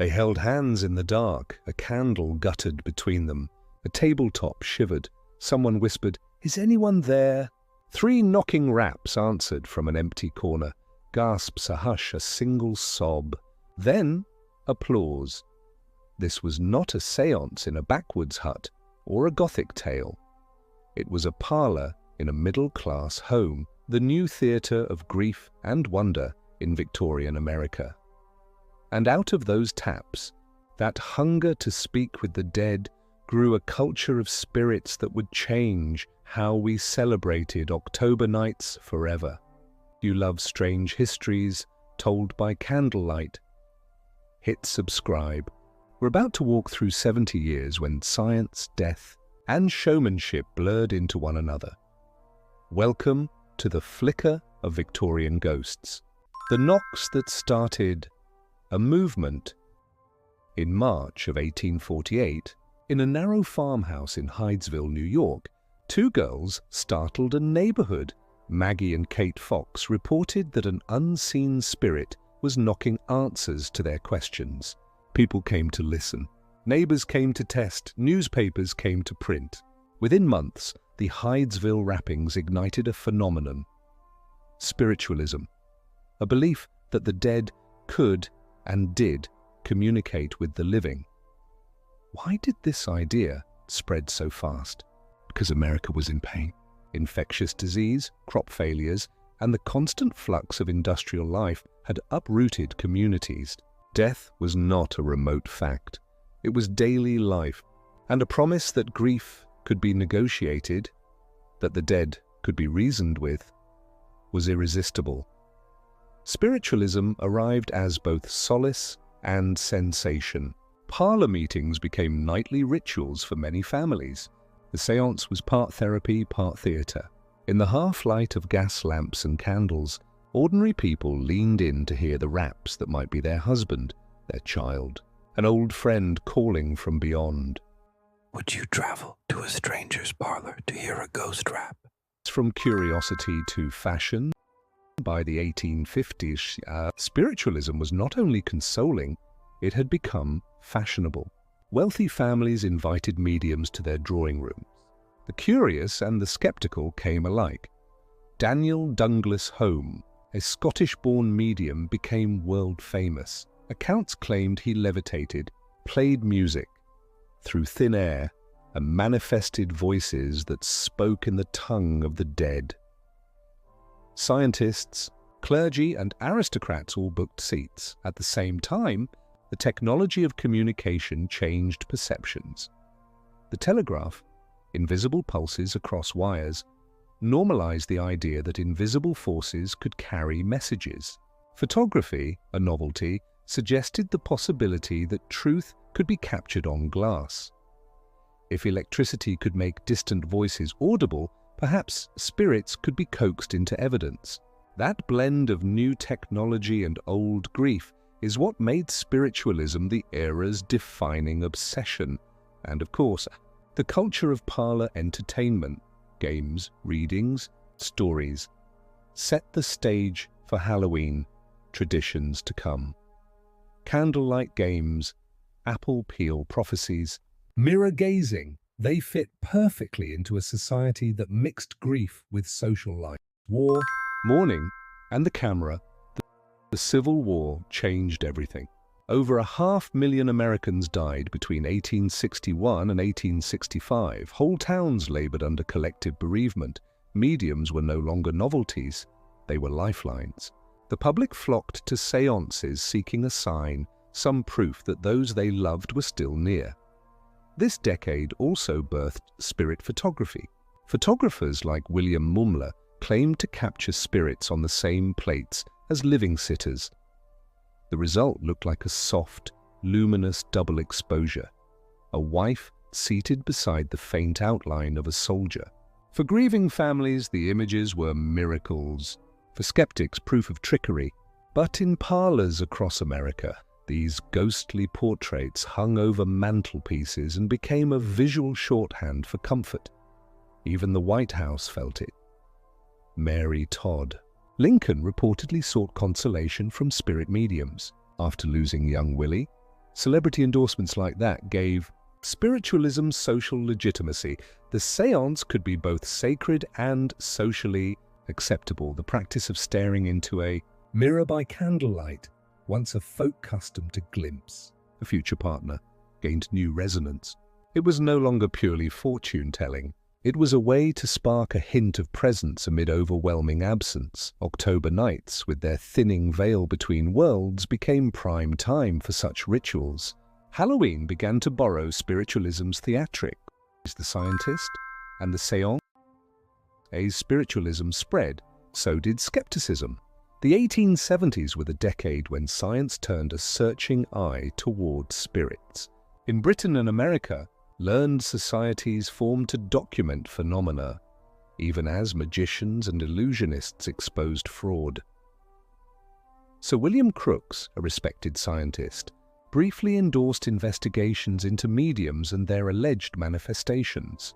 They held hands in the dark, a candle guttered between them. A tabletop shivered. Someone whispered, "Is anyone there?" 3 knocking raps answered from an empty corner. Gasps, a hush, a single sob. Then applause. This was not a séance in a backwoods hut or a Gothic tale. It was a parlor in a middle-class home, the new theatre of grief and wonder in Victorian America. And out of those taps, that hunger to speak with the dead, grew a culture of spirits that would change how we celebrated October nights forever. You love strange histories told by candlelight? Hit subscribe. We're about to walk through 70 years when science, death, and showmanship blurred into one another. Welcome to the flicker of Victorian ghosts, the knocks that started a movement. In March of 1848, in a narrow farmhouse in Hydesville, New York, 2 girls startled a neighborhood. Maggie and Kate Fox reported that an unseen spirit was knocking answers to their questions. People came to listen. Neighbors came to test. Newspapers came to print. Within months, the Hydesville rappings ignited a phenomenon: spiritualism, a belief that the dead could and did communicate with the living. Why did this idea spread so fast? Because America was in pain. Infectious disease, crop failures, and the constant flux of industrial life had uprooted communities. Death was not a remote fact. It was daily life, and a promise that grief could be negotiated, that the dead could be reasoned with, was irresistible. Spiritualism arrived as both solace and sensation. Parlor meetings became nightly rituals for many families. The séance was part therapy, part theatre. In the half-light of gas lamps and candles, ordinary people leaned in to hear the raps that might be their husband, their child, an old friend calling from beyond. Would you travel to a stranger's parlor to hear a ghost rap? From curiosity to fashion, by the 1850s, spiritualism was not only consoling, it had become fashionable. Wealthy families invited mediums to their drawing rooms. The curious and the skeptical came alike. Daniel Douglas Home, a Scottish-born medium, became world-famous. Accounts claimed he levitated, played music through thin air, and manifested voices that spoke in the tongue of the dead. Scientists, clergy, and aristocrats all booked seats. At the same time, the technology of communication changed perceptions. The telegraph, invisible pulses across wires, normalized the idea that invisible forces could carry messages. Photography, a novelty, suggested the possibility that truth could be captured on glass. If electricity could make distant voices audible, perhaps spirits could be coaxed into evidence. That blend of new technology and old grief is what made spiritualism the era's defining obsession. And of course, the culture of parlor entertainment, games, readings, stories, set the stage for Halloween traditions to come. Candlelight games, apple peel prophecies, mirror gazing, they fit perfectly into a society that mixed grief with social life. War, mourning, and the camera. The Civil War changed everything. Over 500,000 Americans died between 1861 and 1865. Whole towns labored under collective bereavement. Mediums were no longer novelties, they were lifelines. The public flocked to séances seeking a sign, some proof that those they loved were still near. This decade also birthed spirit photography. Photographers like William Mumler claimed to capture spirits on the same plates as living sitters. The result looked like a soft, luminous double exposure, a wife seated beside the faint outline of a soldier. For grieving families, the images were miracles. For skeptics, proof of trickery. But in parlors across America, these ghostly portraits hung over mantelpieces and became a visual shorthand for comfort. Even the White House felt it. Mary Todd. Lincoln reportedly sought consolation from spirit mediums. After losing young Willie, Celebrity endorsements like that gave spiritualism social legitimacy. The séance could be both sacred and socially acceptable. The practice of staring into a mirror by candlelight, once a folk custom to glimpse a future partner, gained new resonance. It was no longer purely fortune-telling. It was a way to spark a hint of presence amid overwhelming absence. October nights, with their thinning veil between worlds, became prime time for such rituals. Halloween began to borrow spiritualism's theatric. The scientist and the séance. As spiritualism spread, so did skepticism. The 1870s were the decade when science turned a searching eye toward spirits. In Britain and America, learned societies formed to document phenomena, even as magicians and illusionists exposed fraud. Sir William Crookes, a respected scientist, briefly endorsed investigations into mediums and their alleged manifestations.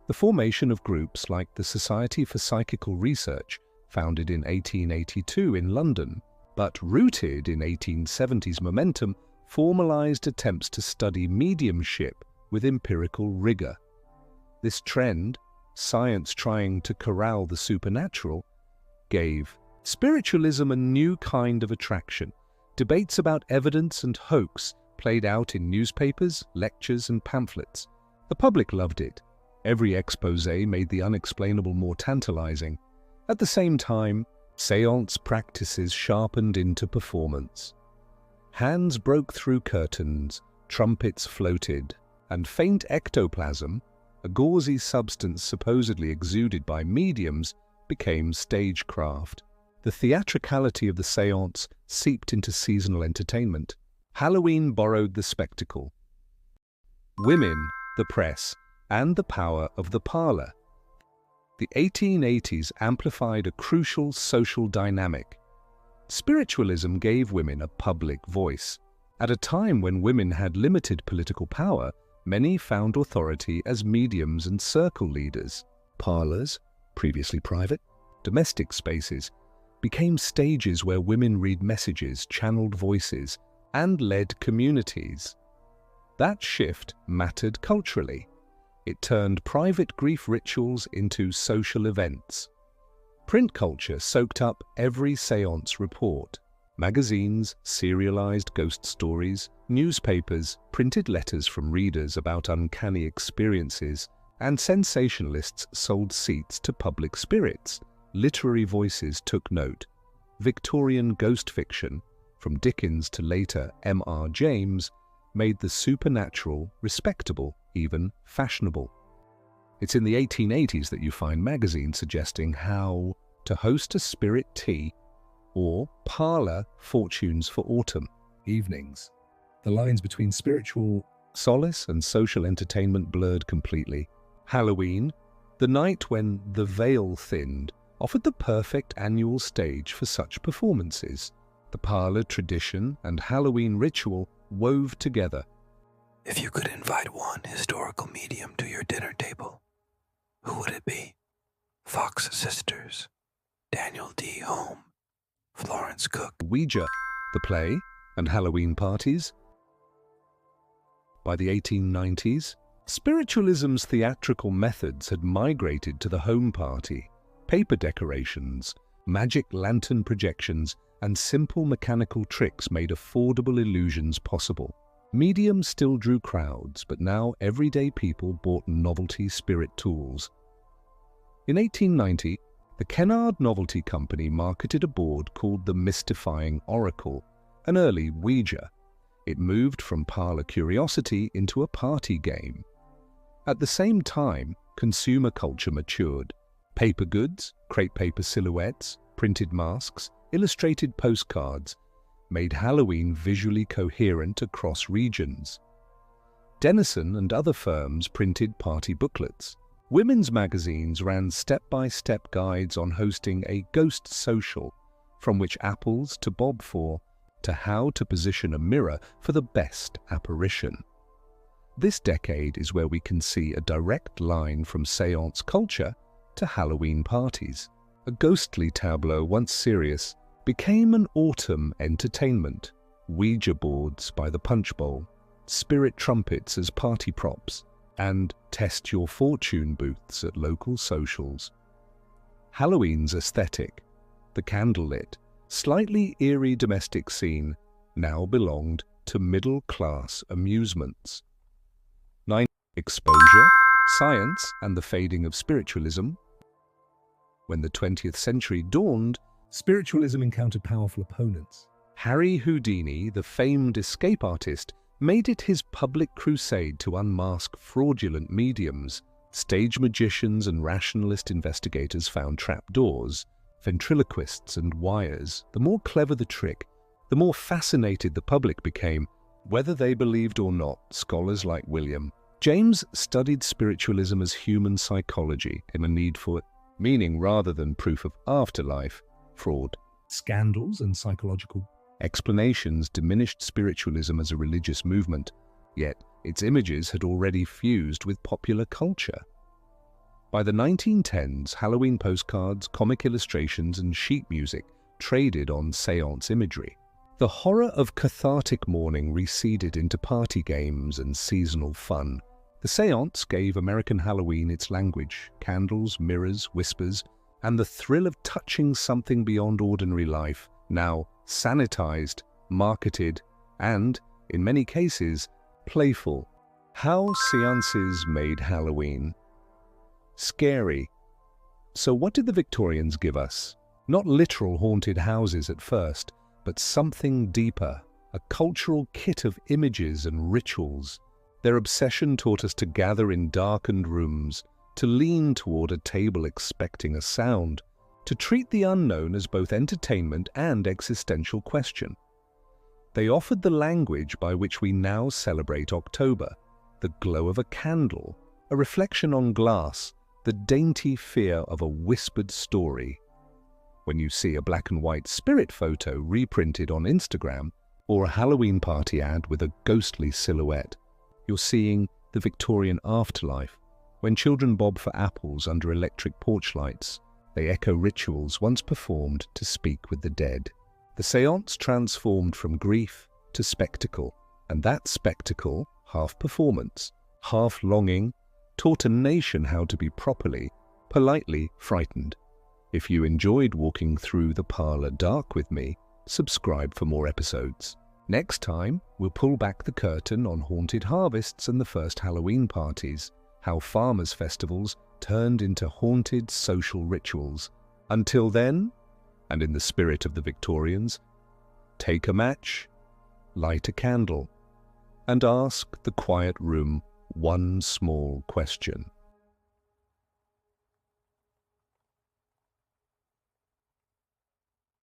The formation of groups like the Society for Psychical Research, founded in 1882 in London, but rooted in 1870s momentum, formalized attempts to study mediumship with empirical rigor. This trend, science trying to corral the supernatural, gave spiritualism a new kind of attraction. Debates about evidence and hoax played out in newspapers, lectures, and pamphlets. The public loved it. Every exposé made the unexplainable more tantalizing. At the same time, séance practices sharpened into performance. Hands broke through curtains, trumpets floated, and faint ectoplasm, a gauzy substance supposedly exuded by mediums, became stagecraft. The theatricality of the séance seeped into seasonal entertainment. Halloween borrowed the spectacle. Women, the press, and the power of the parlor. The 1880s amplified a crucial social dynamic. Spiritualism gave women a public voice. At a time when women had limited political power, many found authority as mediums and circle leaders. Parlors, previously private, domestic spaces, became stages where women read messages, channeled voices, and led communities. That shift mattered culturally. It turned private grief rituals into social events. Print culture soaked up every séance report. Magazines serialized ghost stories, newspapers printed letters from readers about uncanny experiences, and sensationalists sold seats to public spirits. Literary voices took note. Victorian ghost fiction, from Dickens to later M.R. James, made the supernatural respectable, even fashionable. It's in the 1880s that you find magazines suggesting how to host a spirit tea or parlor fortunes for autumn evenings. The lines between spiritual solace and social entertainment blurred completely. Halloween, the night when the veil thinned, offered the perfect annual stage for such performances. The parlor tradition and Halloween ritual wove together. If you could invite one historical medium to your dinner table, who would it be? Fox Sisters, Daniel D. Home, Florence Cook. Ouija, the play, and Halloween parties. By the 1890s, spiritualism's theatrical methods had migrated to the home party. Paper decorations, magic lantern projections, and simple mechanical tricks made affordable illusions possible. Mediums still drew crowds, but now everyday people bought novelty spirit tools. In 1890, the Kennard Novelty Company marketed a board called the Mystifying Oracle, an early Ouija. It moved from parlor curiosity into a party game. At the same time, consumer culture matured. Paper goods, crepe paper silhouettes, printed masks, illustrated postcards made Halloween visually coherent across regions. Denison and other firms printed party booklets. Women's magazines ran step-by-step guides on hosting a ghost social, from which apples to Bob for, to how to position a mirror for the best apparition. This decade is where we can see a direct line from séance culture to Halloween parties. A ghostly tableau, once serious, became an autumn entertainment. Ouija boards by the punch bowl, spirit trumpets as party props, and test your fortune booths at local socials. Halloween's aesthetic, the candlelit, slightly eerie domestic scene, now belonged to middle-class amusements. 9. Exposure, science, and the fading of spiritualism. When the 20th century dawned, spiritualism encountered powerful opponents. Harry Houdini, the famed escape artist, made it his public crusade to unmask fraudulent mediums. Stage magicians and rationalist investigators found trapdoors, ventriloquists and wires. The more clever the trick, the more fascinated the public became. Whether they believed or not, scholars like William James studied spiritualism as human psychology in a need for meaning rather than proof of afterlife. Fraud, scandals, and psychological explanations diminished spiritualism as a religious movement, yet its images had already fused with popular culture. By the 1910s, Halloween postcards, comic illustrations, and sheet music traded on séance imagery. The horror of cathartic mourning receded into party games and seasonal fun. The séance gave American Halloween its language: candles, mirrors, whispers, and the thrill of touching something beyond ordinary life, now sanitized, marketed, and, in many cases, playful. How seances made Halloween scary. So what did the Victorians give us? Not literal haunted houses at first, but something deeper, a cultural kit of images and rituals. Their obsession taught us to gather in darkened rooms, to lean toward a table expecting a sound, to treat the unknown as both entertainment and existential question. They offered the language by which we now celebrate October, the glow of a candle, a reflection on glass, the dainty fear of a whispered story. When you see a black and white spirit photo reprinted on Instagram, or a Halloween party ad with a ghostly silhouette, you're seeing the Victorian afterlife. When children bob for apples under electric porch lights, they echo rituals once performed to speak with the dead. The séance transformed from grief to spectacle, and that spectacle, half performance, half longing, taught a nation how to be properly, politely frightened. If you enjoyed walking through the parlor dark with me, subscribe for more episodes. Next time, we'll pull back the curtain on haunted harvests and the first Halloween parties, how farmers' festivals turned into haunted social rituals. Until then, and in the spirit of the Victorians, take a match, light a candle, and ask the quiet room one small question.